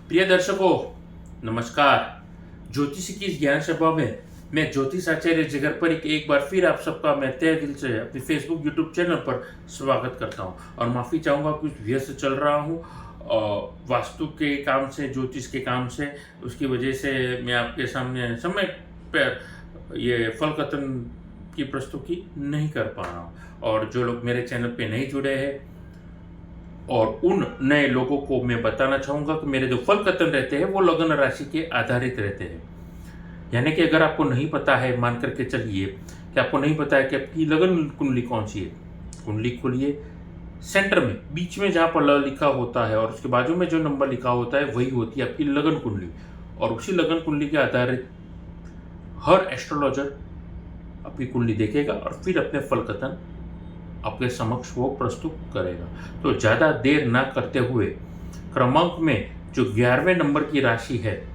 प्रिय दर्शकों, नमस्कार। ज्योतिषी की इस ज्ञान सभा में मैं ज्योतिष आचार्य जिगर पर एक बार फिर आप सबका मैं तहे दिल से अपने फेसबुक यूट्यूब चैनल पर स्वागत करता हूं और माफ़ी चाहूँगा, कुछ व्यस्त चल रहा हूं और वास्तु के काम से, ज्योतिष के काम से, उसकी वजह से मैं आपके सामने समय पर ये फल कथन की प्रस्तुति नहीं कर पा रहा हूँ। और जो लोग मेरे चैनल पे नहीं जुड़े हैं और उन नए लोगों को मैं बताना चाहूँगा कि मेरे जो फल कथन रहते हैं वो लगन राशि के आधारित रहते हैं। यानी कि अगर आपको नहीं पता है, मान करके चलिए कि आपको नहीं पता है कि आपकी लगन कुंडली कौन सी है, कुंडली खोलिए, सेंटर में बीच में जहाँ पर ल लिखा होता है और उसके बाजू में जो नंबर लिखा होता है वही होती है आपकी लगन कुंडली। और उसी लगन कुंडली के आधारित हर एस्ट्रोलॉजर आपकी कुंडली देखेगा और फिर अपने फल कथन आपके समक्ष वो प्रस्तुत करेगा। तो ज़्यादा देर ना करते हुए क्रमांक में जो 11वें नंबर की राशि है,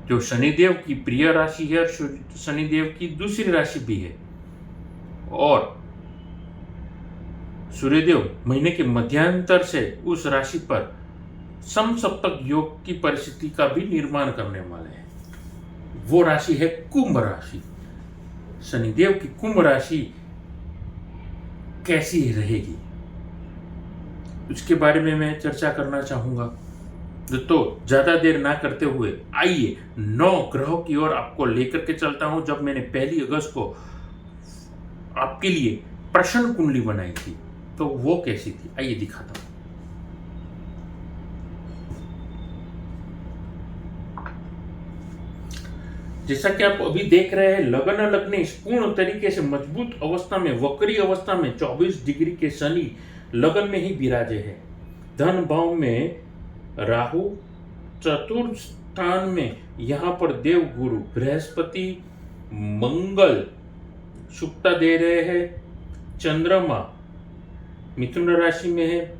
जो शनिदेव की प्रिय राशि है और शनिदेव की दूसरी राशि भी है, और सूर्यदेव महीने के मध्यांतर से उस राशि पर समसप्तक योग की परिस्थिति का भी निर्माण करने वाले हैं। वो राशि है कुंभ राशि। शनिदेव की कुंभ राशि कैसी रहेगी उसके बारे में मैं चर्चा करना चाहूंगा। तो ज्यादा देर ना करते हुए आइए 9 ग्रहों की ओर आपको लेकर के चलता हूं। जब मैंने 1 अगस्त को आपके लिए प्रश्न कुंडली बनाई थी तो वो कैसी थी, आइए दिखाता हूं। जैसा कि आप अभी देख रहे हैं, लगन लग्नेश पूर्ण तरीके से मजबूत अवस्था में, वक्री अवस्था में 24 डिग्री के शनि लगन में ही विराजे है। धन भाव में राहु, चतुर्थ स्थान में यहां पर देव गुरु बृहस्पति, मंगल शुभता दे रहे हैं। चंद्रमा मिथुन राशि में है।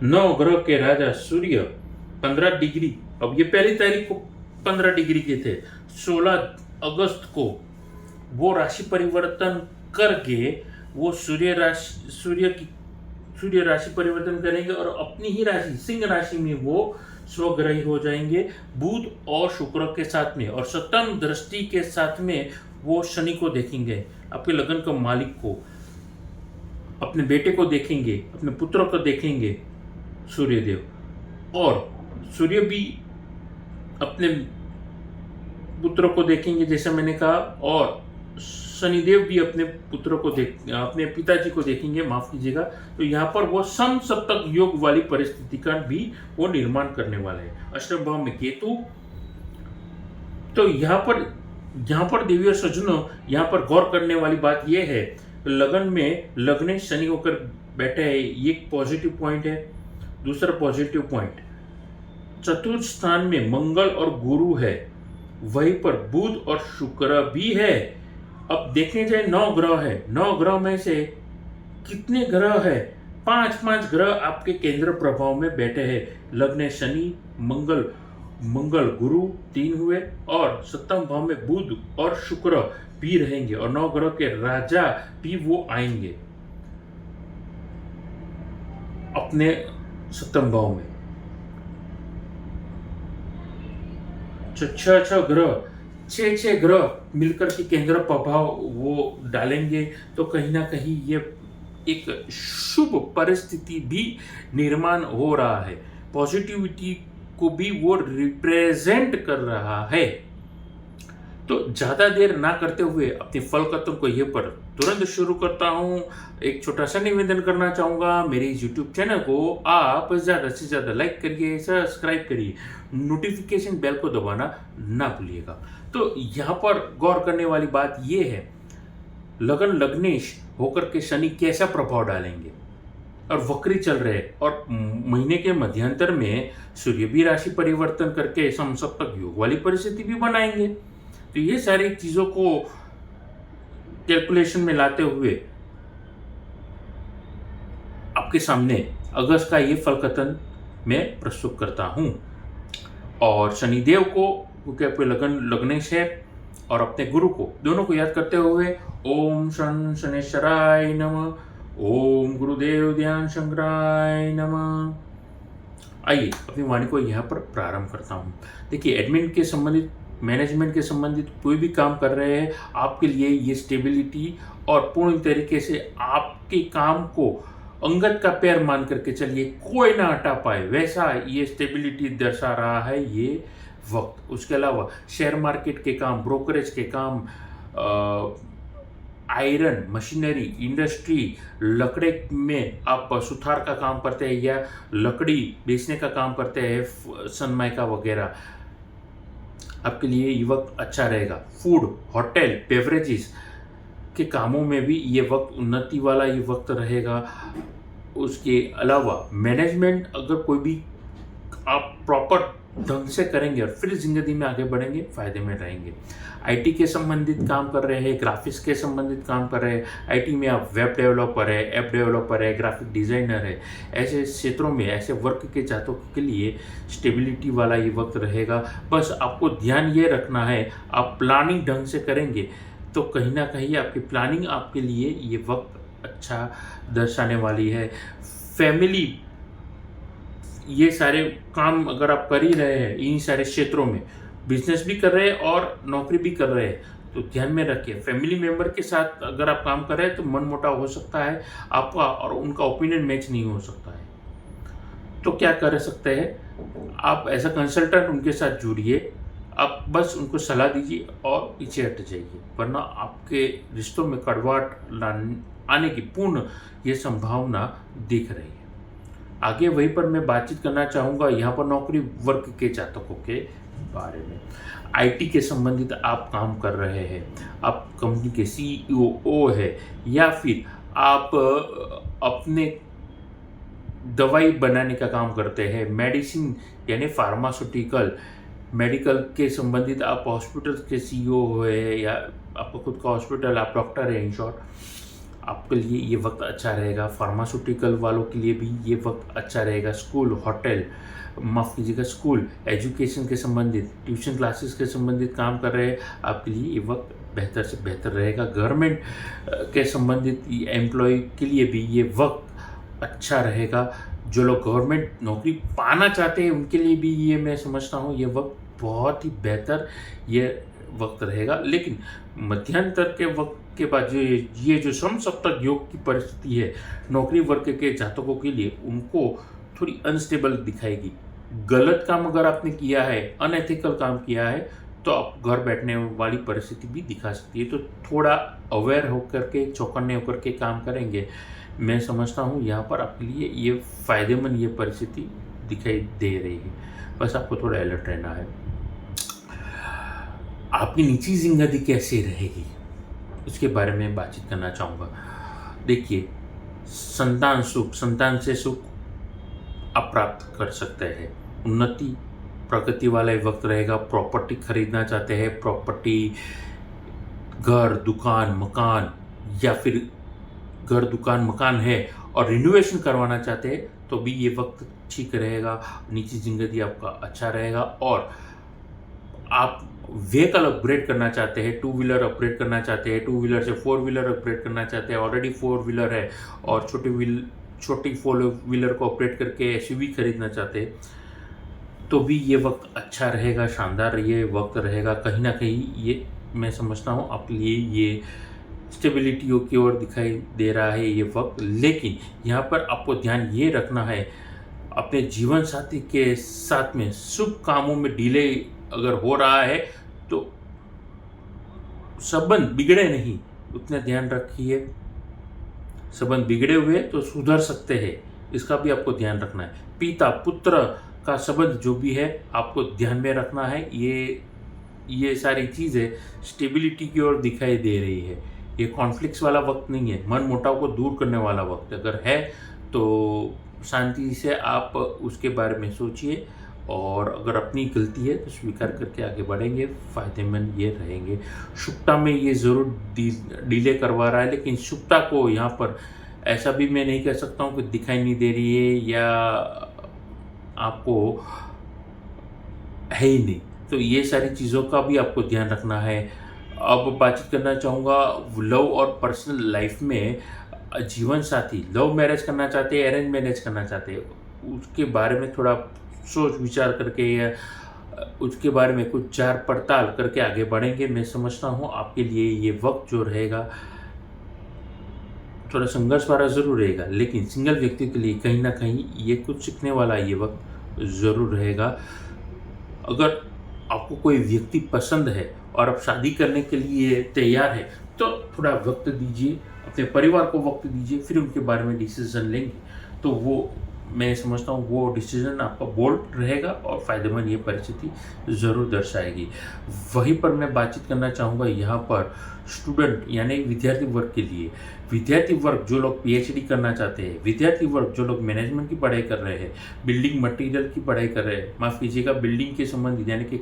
9 ग्रह के राजा सूर्य 15 डिग्री, अब ये 1 तारीख को 15 डिग्री के थे, 16 अगस्त को वो राशि परिवर्तन करके वो सूर्य राशि परिवर्तन करेंगे और अपनी ही राशि सिंह राशि में वो स्वग्रही हो जाएंगे, बुध और शुक्र के साथ में, और सप्तम दृष्टि के साथ में वो शनि को देखेंगे, आपके लगन के मालिक को, अपने बेटे को देखेंगे, अपने पुत्र को देखेंगे सूर्यदेव। और सूर्य भी अपने पुत्र को देखेंगे जैसा मैंने कहा, और शनिदेव भी अपने पुत्र को अपने पिताजी को देखेंगे, माफ कीजिएगा। तो यहाँ पर वो समसप्तक योग वाली परिस्थिति का भी वो निर्माण करने वाले हैं। अष्टम भाव में केतु। तो यहाँ पर देवी और सज्जनों, यहाँ पर गौर करने वाली बात यह है, लगन में लग्नेश शनि होकर बैठे हैं, ये एक पॉजिटिव पॉइंट है। दूसरा पॉजिटिव पॉइंट, चतुर्थ स्थान में मंगल और गुरु है, वहीं पर बुध और शुक्र भी है। अब देखने जाए 9 ग्रह है, 9 ग्रह में से कितने ग्रह है? 5 ग्रह आपके केंद्र प्रभाव में बैठे हैं। लग्न शनि, मंगल गुरु 3 हुए, और सप्तम भाव में बुध और शुक्र भी रहेंगे, और 9 ग्रह के राजा भी वो आएंगे अपने सप्तम भाव में। 6 ग्रह मिलकर के केंद्र प्रभाव वो डालेंगे, तो कहीं ना कहीं ये एक शुभ परिस्थिति भी निर्माण हो रहा है, पॉजिटिविटी को भी वो रिप्रेजेंट कर रहा है। तो ज्यादा देर ना करते हुए अपने फल कथन को ये पर तुरंत शुरू करता हूं। एक छोटा सा निवेदन करना चाहूंगा, मेरे इस YouTube चैनल को आप ज्यादा से ज्यादा लाइक करिए, सब्सक्राइब करिए, नोटिफिकेशन बेल को दबाना ना भूलिएगा। तो यहाँ पर गौर करने वाली बात ये है, लगन लग्नेश होकर के शनि कैसा प्रभाव डालेंगे, और वक्री चल रहे, और महीने के मध्यांतर में सूर्य भी राशि परिवर्तन करके समसप्तक योग वाली परिस्थिति भी बनाएंगे। तो ये सारी चीजों को कैलकुलेशन में लाते हुए आपके सामने अगस्त का ये फल कथन मैं प्रस्तुत करता हूं। और शनिदेव को, क्योंकि आपके लगन लग्नेश है, और अपने गुरु को, दोनों को याद करते हुए ओम शं शनेश्वराय नमः, ओम गुरुदेव ध्यान शंकराय नमः। आइए अपनी वाणी को यहाँ पर प्रारंभ करता हूँ। देखिए, एडमिन के संबंधित, मैनेजमेंट के संबंधित कोई भी काम कर रहे हैं, आपके लिए ये स्टेबिलिटी और पूर्ण तरीके से आपके काम को अंगद का पैर मान करके चलिए, कोई ना हटा पाए, वैसा ये स्टेबिलिटी दर्शा रहा है ये वक्त। उसके अलावा शेयर मार्केट के काम, ब्रोकरेज के काम, आयरन, मशीनरी, इंडस्ट्री, लकड़े में आप सुथार का काम करते हैं या लकड़ी बेचने का काम करते हैं, सनमाइका वगैरह, आपके लिए ये वक्त अच्छा रहेगा। फूड, होटल, बेवरेजेस के कामों में भी ये वक्त उन्नति वाला ये वक्त रहेगा। उसके अलावा मैनेजमेंट अगर कोई भी आप प्रॉपर ढंग से करेंगे और फिर ज़िंदगी में आगे बढ़ेंगे, फ़ायदे में रहेंगे। आईटी के संबंधित काम कर रहे हैं, ग्राफिक्स के संबंधित काम कर रहे हैं, आईटी में आप वेब डेवलपर है, ऐप डेवलपर है, ग्राफिक डिज़ाइनर है, ऐसे क्षेत्रों में, ऐसे वर्क के जातकों के लिए स्टेबिलिटी वाला ये वक्त रहेगा। बस आपको ध्यान ये रखना है, आप प्लानिंग ढंग से करेंगे तो कहीं ना कहीं आपकी प्लानिंग आपके लिए ये वक्त अच्छा दर्शाने वाली है। फैमिली, ये सारे काम अगर आप कर ही रहे हैं इन सारे क्षेत्रों में, बिजनेस भी कर रहे हैं और नौकरी भी कर रहे हैं, तो ध्यान में रखिए, फैमिली मेंबर के साथ अगर आप काम कर रहे हैं तो मनमुटाव हो सकता है आपका और उनका ओपिनियन मैच नहीं हो सकता है। तो क्या कर सकते हैं आप, एज अ कंसल्टेंट उनके साथ जुड़िए, आप बस उनको सलाह दीजिए और पीछे हट जाइए, वरना आपके रिश्तों में कड़वाहट आने की पूर्ण ये संभावना दिख रही है। आगे वहीं पर मैं बातचीत करना चाहूँगा यहाँ पर नौकरी वर्ग के जातकों के बारे में। आईटी के संबंधित आप काम कर रहे हैं, आप कंपनी के सीईओ है या फिर आप अपने दवाई बनाने का काम करते हैं, मेडिसिन यानी फार्मास्यूटिकल, मेडिकल के संबंधित आप हॉस्पिटल के सीईओ है या आपका खुद का हॉस्पिटल, आप डॉक्टर है, इन शॉर्ट, आपके लिए ये वक्त अच्छा रहेगा। फार्मास्यूटिकल वालों के लिए भी ये वक्त अच्छा रहेगा। स्कूल, होटल, माफ़ कीजिएगा, स्कूल, एजुकेशन के संबंधित, ट्यूशन क्लासेस के संबंधित काम कर रहे हैं, आपके लिए ये वक्त बेहतर से बेहतर रहेगा। गवर्नमेंट के संबंधित एम्प्लॉय के लिए भी ये वक्त अच्छा रहेगा। जो लोग गवर्नमेंट नौकरी पाना चाहते हैं उनके लिए भी ये मैं समझता हूँ ये वक्त बहुत ही बेहतर ये वक्त रहेगा। लेकिन मध्यांतर के वक्त के बाद ये जो श्रम सप्तक योग की परिस्थिति है नौकरी वर्ग के जातकों के लिए, उनको थोड़ी अनस्टेबल दिखाएगी। गलत काम अगर आपने किया है, अनएथिकल काम किया है, तो आप घर बैठने वाली परिस्थिति भी दिखा सकती है। तो थोड़ा अवेयर होकर के, चौकन्ने होकर के काम करेंगे, मैं समझता हूँ यहाँ पर आपके लिए ये फ़ायदेमंद ये परिस्थिति दिखाई दे रही है। बस आपको थोड़ा अलर्ट रहना है। आपकी निजी जिंदगी कैसे रहेगी उसके बारे में बातचीत करना चाहूँगा। देखिए, संतान सुख, संतान से सुख आप प्राप्त कर सकते हैं। उन्नति, प्रगति वाला वक्त रहेगा। प्रॉपर्टी खरीदना चाहते हैं, प्रॉपर्टी, घर, दुकान, मकान, या फिर घर, दुकान, मकान है और रिनोवेशन करवाना चाहते हैं तो भी ये वक्त ठीक रहेगा। निजी जिंदगी आपका अच्छा रहेगा। और आप व्हीकल अपग्रेड करना चाहते हैं, टू व्हीलर अपग्रेड करना चाहते हैं, टू व्हीलर से फोर व्हीलर अपग्रेड करना चाहते हैं, ऑलरेडी फोर व्हीलर है और छोटी फोर व्हीलर को अपग्रेड करके एसयूवी खरीदना चाहते हैं तो भी ये वक्त अच्छा रहेगा, शानदार ये वक्त रहेगा। कहीं ना कहीं ये मैं समझता हूँ आपके लिए ये स्टेबिलिटी की ओर दिखाई दे रहा है ये वक्त। लेकिन यहाँ पर आपको ध्यान ये रखना है, अपने जीवन साथी के साथ में शुभ कामों में डिले अगर हो रहा है तो संबंध बिगड़े नहीं, उतना ध्यान रखिए। संबंध बिगड़े हुए तो सुधर सकते हैं, इसका भी आपको ध्यान रखना है। पिता पुत्र का संबंध जो भी है आपको ध्यान में रखना है। ये सारी चीज़ें स्टेबिलिटी की ओर दिखाई दे रही है। ये कॉन्फ्लिक्ट्स वाला वक्त नहीं है, मन मुटाव को दूर करने वाला वक्त अगर है तो शांति से आप उसके बारे में सोचिए और अगर अपनी गलती है तो स्वीकार करके आगे बढ़ेंगे, फ़ायदेमंद ये रहेंगे। शुभता में ये ज़रूर डिले करवा रहा है, लेकिन शुभता को यहाँ पर ऐसा भी मैं नहीं कह सकता हूँ कि दिखाई नहीं दे रही है या आपको है ही नहीं। तो ये सारी चीज़ों का भी आपको ध्यान रखना है। अब बातचीत करना चाहूँगा लव और पर्सनल लाइफ में जीवन साथी लव मैरिज करना चाहते हैं, अरेंज मैरिज करना चाहते हैं, उसके बारे में थोड़ा सोच विचार करके या उसके बारे में कुछ जार पड़ताल करके आगे बढ़ेंगे। मैं समझता हूँ आपके लिए ये वक्त जो रहेगा थोड़ा संघर्ष भरा ज़रूर रहेगा, लेकिन सिंगल व्यक्ति के लिए कहीं ना कहीं ये कुछ सीखने वाला ये वक्त ज़रूर रहेगा। अगर आपको कोई व्यक्ति पसंद है और आप शादी करने के लिए तैयार है तो थोड़ा वक्त दीजिए, अपने परिवार को वक्त दीजिए, फिर उनके बारे में डिसीजन लेंगे तो वो मैं समझता हूँ वो डिसीजन आपका बोल्ड रहेगा और फ़ायदेमंद ये परिस्थिति ज़रूर दर्शाएगी। वहीं पर मैं बातचीत करना चाहूँगा यहाँ पर स्टूडेंट यानी विद्यार्थी वर्ग के लिए। विद्यार्थी वर्ग जो लोग पीएचडी करना चाहते हैं, विद्यार्थी वर्ग जो लोग मैनेजमेंट की पढ़ाई कर रहे हैं, बिल्डिंग मटेरियल की पढ़ाई कर रहे हैं, माफ़ कीजिएगा बिल्डिंग के संबंधित यानी कि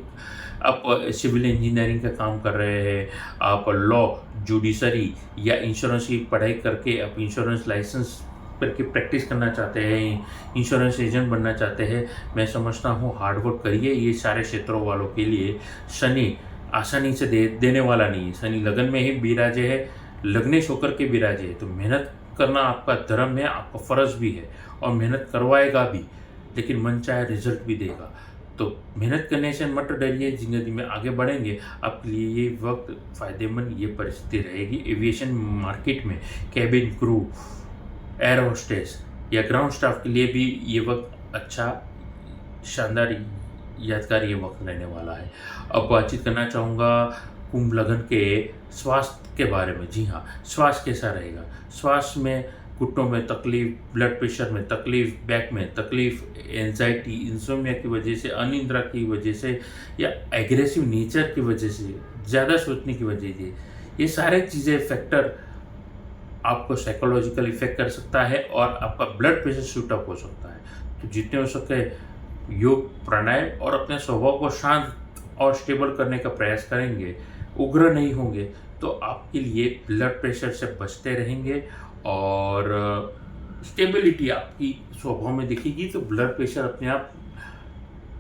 आप सिविल इंजीनियरिंग का काम कर रहे हैं, आप लॉ, जुडिशरी या इंश्योरेंस की पढ़ाई करके आप इंश्योरेंस लाइसेंस करके प्रैक्टिस करना चाहते हैं, इंश्योरेंस एजेंट बनना चाहते हैं, मैं समझता हूँ हार्डवर्क करिए। ये सारे क्षेत्रों वालों के लिए शनि आसानी से देने वाला नहीं है। शनि लगन में ही विराजे है, लग्नेश होकर के विराजे है, तो मेहनत करना आपका धर्म है, आपका फ़र्ज भी है और मेहनत करवाएगा भी, लेकिन मन चाहे रिजल्ट भी देगा। तो मेहनत करने से मत डरिए, ज़िंदगी में आगे बढ़ेंगे। आपके लिए ये वक्त फ़ायदेमंद ये परिस्थिति रहेगी। एविएशन मार्केट में कैबिन क्रू, एयर होस्टेस या ग्राउंड स्टाफ के लिए भी ये वक्त अच्छा शानदार यादगार ये वक्त रहने वाला है। अब बातचीत करना चाहूँगा कुंभ लगन के स्वास्थ्य के बारे में। जी हाँ, स्वास्थ्य कैसा रहेगा? स्वास्थ्य में घुटनों में तकलीफ, ब्लड प्रेशर में तकलीफ, बैक में तकलीफ, एंजाइटी, इंसोमिया की वजह से, अनिद्रा की वजह से या एग्रेसिव नेचर की वजह से, ज़्यादा सोचने की वजह से, ये सारे चीज़ें फैक्टर आपको साइकोलॉजिकल इफेक्ट कर सकता है और आपका ब्लड प्रेशर शूट अप हो सकता है। तो जितने हो सके योग, प्राणायाम और अपने स्वभाव को शांत और स्टेबल करने का प्रयास करेंगे, उग्र नहीं होंगे तो आपके लिए ब्लड प्रेशर से बचते रहेंगे और स्टेबिलिटी आपकी स्वभाव में दिखेगी, तो ब्लड प्रेशर अपने आप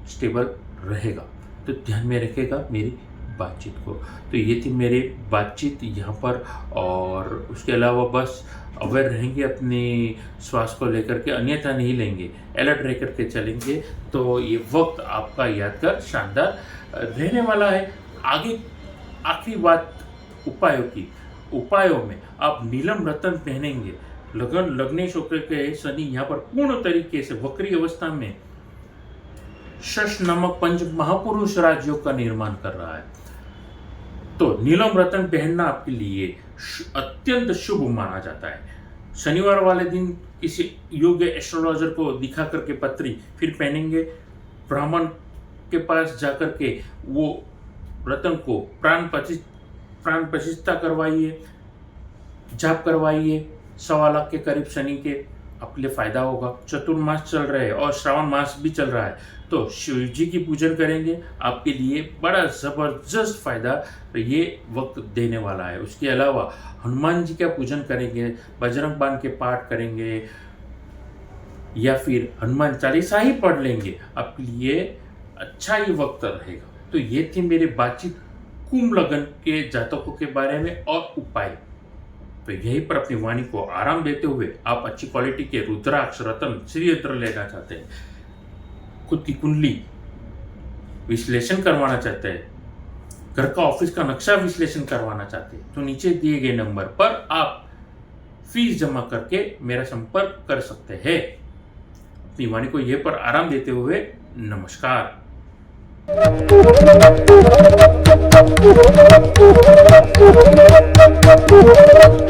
स्टेबल रहेगा। तो ध्यान में रखिएगा मेरी बातचीत को। तो ये थी मेरी बातचीत यहाँ पर, और उसके अलावा बस अवेयर रहेंगे अपने स्वास्थ्य को लेकर के, अन्यथा नहीं लेंगे, अलर्ट रह करके चलेंगे तो ये वक्त आपका यादगार शानदार रहने वाला है। आगे आखिरी बात उपायों की। उपायों में आप नीलम रतन पहनेंगे। लग्नेश होकर के शनि यहाँ पर पूर्ण तरीके से वक्री अवस्था में शश नामक पंच महापुरुष राजयोग का निर्माण कर रहा है, तो नीलम रतन पहनना आपके लिए अत्यंत शुभ माना जाता है। शनिवार वाले दिन किसी योग्य एस्ट्रोलॉजर को दिखा करके पत्री फिर पहनेंगे, ब्राह्मण के पास जाकर के वो रतन को प्राण प्रतिष्ठा करवाइए, जाप करवाइए। 1.25 लाख के करीब शनि के आपके लिए फायदा होगा। चतुर्मास चल रहे हैं और श्रावण मास भी चल रहा है, तो शिव जी की पूजन करेंगे, आपके लिए बड़ा ज़बरदस्त फायदा ये वक्त देने वाला है। उसके अलावा हनुमान जी का पूजन करेंगे, बजरंग बाण के पाठ करेंगे या फिर हनुमान चालीसा ही पढ़ लेंगे, आपके लिए अच्छा ही वक्त रहेगा। तो ये थी मेरी बातचीत कुंभ लगन के जातकों के बारे में और उपाय। तो यहीं पर अपनी वाणी को आराम देते हुए आप अच्छी क्वालिटी के रुद्राक्ष, रतन, श्री यंत्र लेना चाहते हैं, खुद की कुंडली विश्लेषण करवाना चाहते हैं, घर का ऑफिस का नक्शा विश्लेषण करवाना चाहते हैं, तो नीचे दिए गए नंबर पर आप फीस जमा करके मेरा संपर्क कर सकते हैं। अपनी वाणी को यहीं पर आराम देते हुए नमस्कार। Thank you.